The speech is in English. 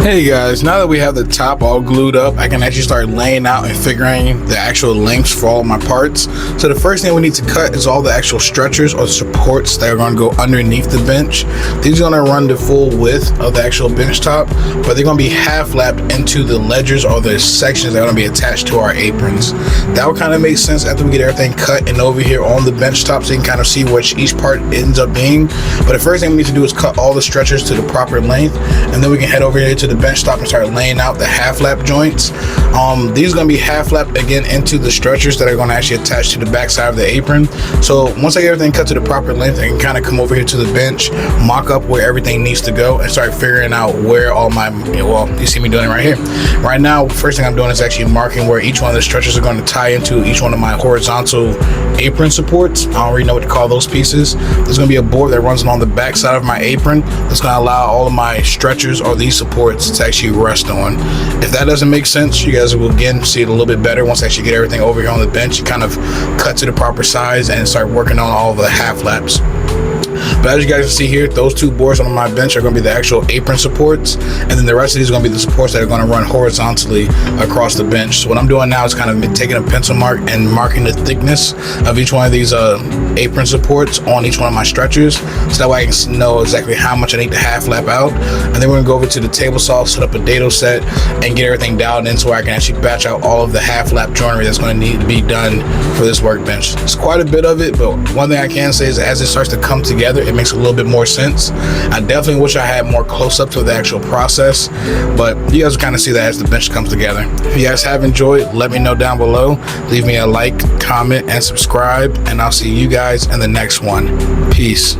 Hey guys, now that we have the top all glued up, I can actually start laying out and figuring the actual lengths for all my parts. So the first thing we need to cut is all the actual stretchers or supports that are going to go underneath the bench. These are going to run the full width of the actual bench top, but they're going to be half lapped into the ledgers or the sections that are going to be attached to our aprons. That would kind of make sense after we get everything cut and over here on the bench top, so you can kind of see what each part ends up being. But the first thing we need to do is cut all the stretchers to the proper length, and then we can head over here to the bench top and start laying out the half lap joints. These are going to be half lapped again into the stretchers that are going to actually attach to the back side of the apron. So once I get everything cut to the proper length, I can kind of come over here to the bench, mock up where everything needs to go, and start figuring out where all my, well, you see me doing it right here. Right now, first thing I'm doing is actually marking where each one of the stretchers are going to tie into each one of my horizontal apron supports. I don't really know what to call those pieces. There's going to be a board that runs along the back side of my apron that's going to allow all of my stretchers or these supports to actually rest on. If that doesn't make sense, you guys will again see it a little bit better once I actually get everything over here on the bench. You kind of cut to the proper size and start working on all the half laps. But as you guys can see here, those two boards on my bench are going to be the actual apron supports, and then the rest of these are going to be the supports that are going to run horizontally across the bench. So what I'm doing now is kind of taking a pencil mark and marking the thickness of each one of these apron supports on each one of my stretchers, so that way I can know exactly how much I need to half lap out. And then we're going to go over to the table saw, set up a dado set, and get everything dialed in so I can actually batch out all of the half lap joinery that's going to need to be done for this workbench. It's quite a bit of it, but one thing I can say is as it starts to come together, it makes a little bit more sense. I definitely wish I had more close-ups of the actual process, but you guys will kind of see that as the bench comes together. If you guys have enjoyed, let me know down below. Leave me a like, comment, and subscribe, and I'll see you guys in the next one. Peace.